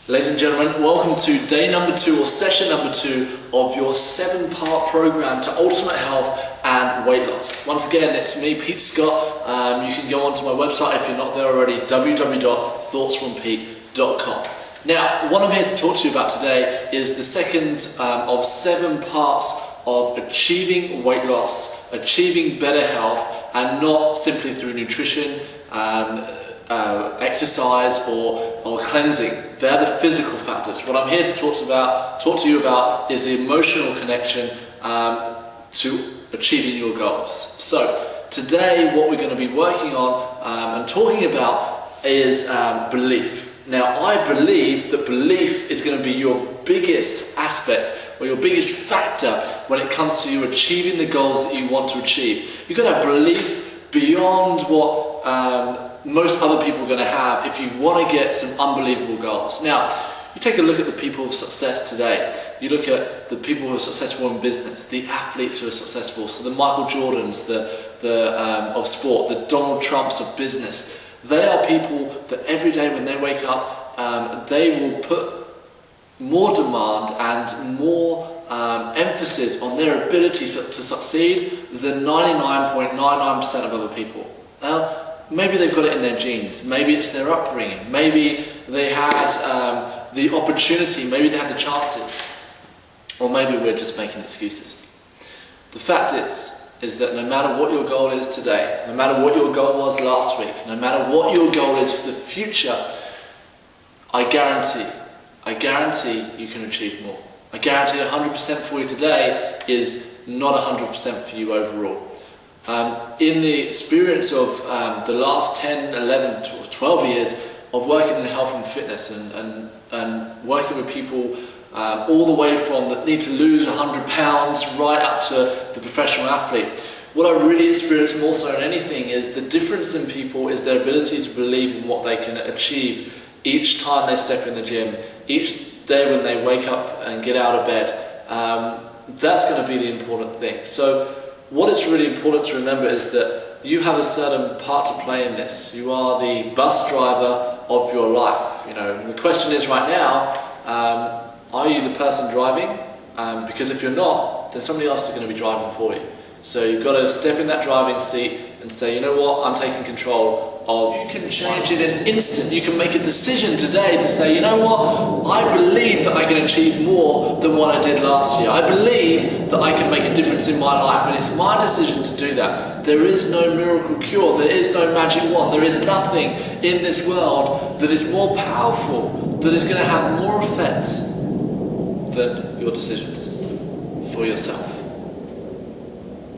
Ladies and gentlemen, welcome to day number 2 or session number 2 of your 7-part program to ultimate health and weight loss. Once again, it's me, Pete Scott. You can go onto my website if you're not there already, www.thoughtsfrompete.com. Now, what I'm here to talk to you about today is the second of 7 parts of achieving weight loss, achieving better health, and not simply through nutrition, exercise or cleansing. They're the physical factors. What I'm here to talk to you about is the emotional connection to achieving your goals. So today what we're going to be working on and talking about is belief. Now, I believe that belief is going to be your biggest aspect or your biggest factor when it comes to you achieving the goals that you want to achieve. You've got to have belief beyond what most other people are going to have if you want to get some unbelievable goals. Now, you take a look at the people of success today. You look at the people who are successful in business, the athletes who are successful, so the Michael Jordans of sport, the Donald Trumps of business. They are people that every day when they wake up, they will put more demand and more emphasis on their ability to succeed than 99.99% of other people. Now, maybe they've got it in their genes, maybe it's their upbringing, maybe they had the opportunity, maybe they had the chances, or maybe we're just making excuses. The fact is that no matter what your goal is today, no matter what your goal was last week, no matter what your goal is for the future, I guarantee you can achieve more. I guarantee 100% for you today is not 100% for you overall. In the experience of the last 10, 11, 12 years of working in health and fitness and working with people all the way from that need to lose 100 pounds right up to the professional athlete, what I really experience more so than anything is the difference in people is their ability to believe in what they can achieve each time they step in the gym, each day when they wake up and get out of bed. That's going to be the important thing. So what is really important to remember is that you have a certain part to play in this. You are the bus driver of your life. You know, the question is right now, are you the person driving? Because if you're not, then somebody else is going to be driving for you. So you've got to step in that driving seat and say, you know what, I'm taking control of. You can change it in an instant. You can make a decision today to say, you know what, I believe that I can achieve more than what I did last year. I believe that I can make a difference in my life, and it's my decision to do that. There is no miracle cure. There is no magic wand. There is nothing in this world that is more powerful, that is going to have more effects than your decisions for yourself.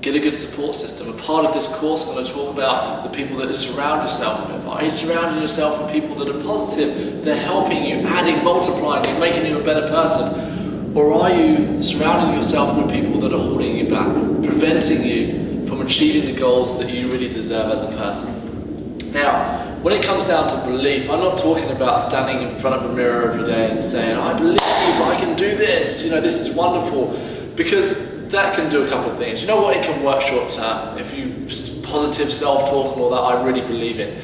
Get a good support system. A part of this course I'm going to talk about the people that you surround yourself with. Are you surrounding yourself with people that are positive? They're helping you, adding, multiplying you, making you a better person. Or are you surrounding yourself with people that are holding you back, preventing you from achieving the goals that you really deserve as a person? Now, when it comes down to belief, I'm not talking about standing in front of a mirror every day and saying, I believe I can do this, you know, this is wonderful, because that can do a couple of things. You know what, it can work short term. If you positive self-talk and all that, I really believe in.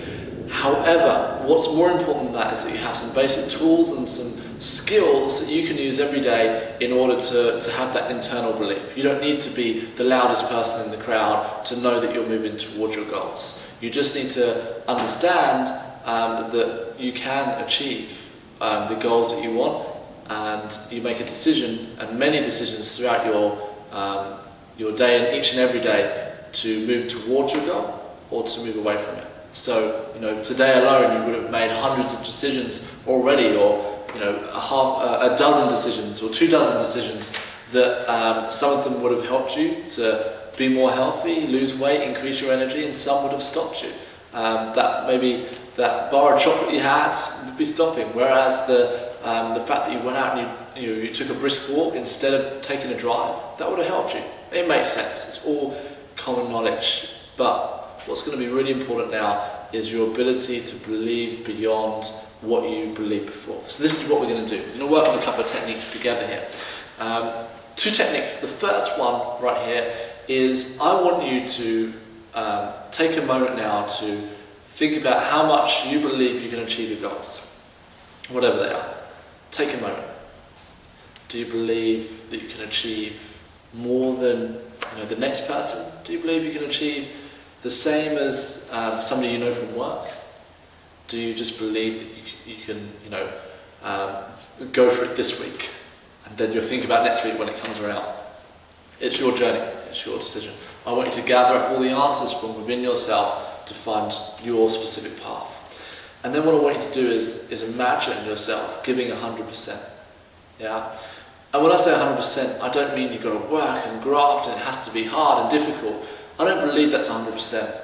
However, what's more important than that is that you have some basic tools and some skills that you can use every day in order to have that internal belief. You don't need to be the loudest person in the crowd to know that you're moving towards your goals. You just need to understand that you can achieve the goals that you want, and you make a decision, and many decisions throughout your day and each and every day to move towards your goal or to move away from it. So, you know, today alone you would have made hundreds of decisions already, or you know, a dozen decisions or 24 decisions that some of them would have helped you to be more healthy, lose weight, increase your energy, and some would have stopped you. That maybe that bar of chocolate you had would be stopping, whereas the fact that you went out and you took a brisk walk instead of taking a drive, that would have helped you. It makes sense. It's all common knowledge. But what's going to be really important now is your ability to believe beyond what you believed before. So this is what we're going to do. We're going to work on a couple of techniques together here. 2 techniques. The first one right here is I want you to take a moment now to think about how much you believe you can achieve your goals, whatever they are. take a moment. Do you believe that you can achieve more than the next person? Do you believe you can achieve the same as somebody you know from work? Do you just believe that you can go for it this week, and then you'll think about next week when it comes around? It's your journey, it's your decision. I want you to gather up all the answers from within yourself to find your specific path. And then what I want you to do is imagine yourself giving 100%. Yeah? And when I say 100%, I don't mean you've got to work and graft and it has to be hard and difficult. I don't believe that's 100%.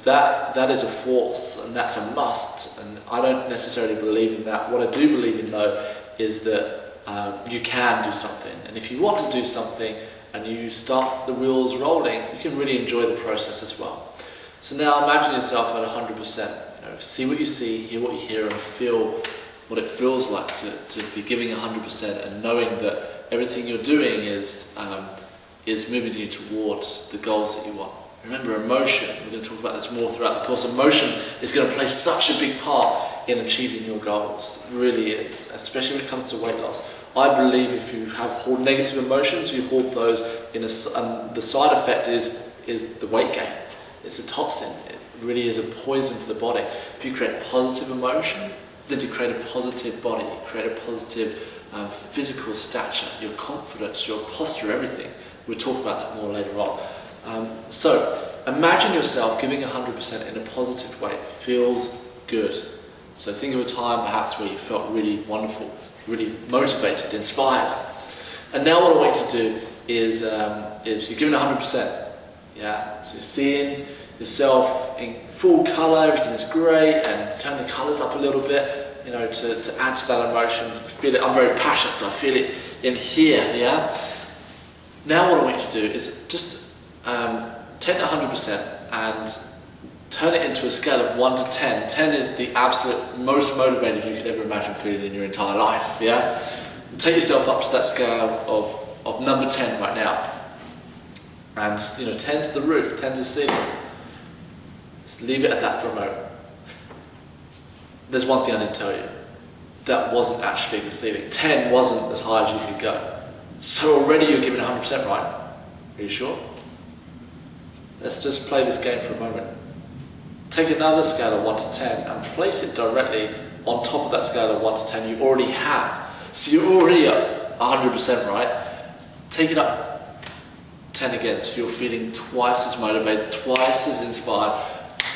That is a force and that's a must, and I don't necessarily believe in that. What I do believe in though is that you can do something, and if you want to do something and you start the wheels rolling, you can really enjoy the process as well. So now imagine yourself at 100%. See what you see, hear what you hear, and feel what it feels like to be giving 100% and knowing that everything you're doing is moving you towards the goals that you want. Remember, emotion, we're going to talk about this more throughout the course. Emotion is going to play such a big part in achieving your goals. It really is, especially when it comes to weight loss. I believe if you hold negative emotions, you hold those and the side effect is the weight gain. It's a toxin. It really is a poison for the body. If you create positive emotion, then you create a positive body. You create a positive physical stature, your confidence, your posture, everything. We'll talk about that more later on. So imagine yourself giving 100% in a positive way. It feels good. So think of a time perhaps where you felt really wonderful, really motivated, inspired. And now what I want you to do is you're giving 100%. Yeah. So you're seeing yourself in full colour, everything is great, and turn the colours up a little bit, to add to that emotion. Feel it. I'm very passionate, so I feel it in here. Yeah. Now what I want you to do is just take that 100% and turn it into a scale of 1 to 10. 10 is the absolute most motivated you could ever imagine feeling in your entire life. Yeah. Take yourself up to that scale of number 10 right now. And 10's the roof, 10's the ceiling. Just leave it at that for a moment. There's one thing I didn't tell you. That wasn't actually the ceiling. 10 wasn't as high as you could go. So already you're giving 100%, right? Are you sure? Let's just play this game for a moment. Take another scale of 1 to 10 and place it directly on top of that scale of 1 to 10 you already have. So you're already up 100%, right? Take it up 10 again, so you're feeling twice as motivated, twice as inspired,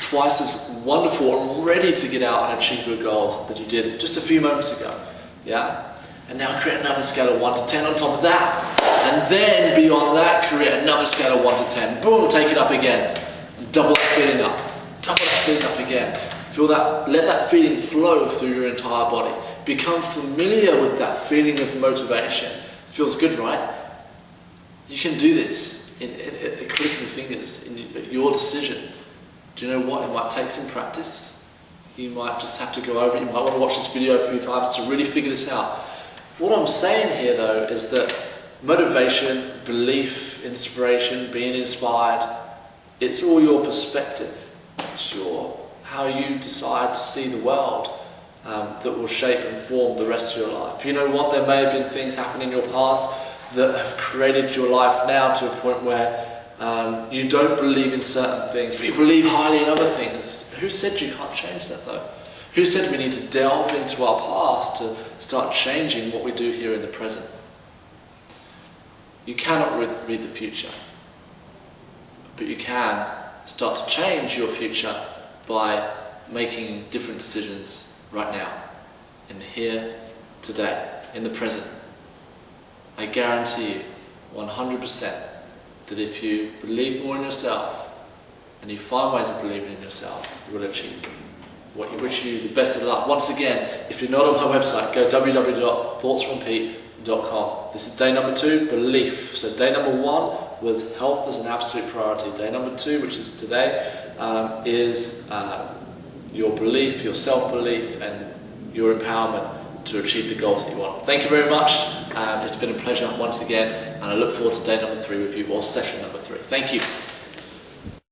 twice as wonderful and ready to get out and achieve your goals that you did just a few moments ago. Yeah? And now create another scale of 1 to 10 on top of that. And then beyond that, create another scale of 1 to 10. Boom, take it up again. And double that feeling up. Double that feeling up again. Feel that, let that feeling flow through your entire body. Become familiar with that feeling of motivation. Feels good, right? You can do this in a click of the fingers, in your decision. Do you know what? It might take some practice. You might just have to go over it. You might want to watch this video a few times to really figure this out. What I'm saying here though is that motivation, belief, inspiration, being inspired, it's all your perspective. It's how you decide to see the world that will shape and form the rest of your life. You know what? There may have been things happening in your past that have created your life now to a point where you don't believe in certain things, but you believe highly in other things. Who said you can't change that though? Who said we need to delve into our past to start changing what we do here in the present? You cannot read the future, but you can start to change your future by making different decisions right now, in the here, today, in the present. I guarantee you 100% that if you believe more in yourself and you find ways of believing in yourself, you will achieve them. What you wish you the best of luck. Once again, if you're not on my website, go www.thoughtsfrompete.com. This is day number 2, belief. So day number 1 was health as an absolute priority. Day number 2, which is today, is your belief, your self-belief, and your empowerment to achieve the goals that you want. Thank you very much. It's been a pleasure once again, and I look forward to day number 3 with you, or session number 3. Thank you.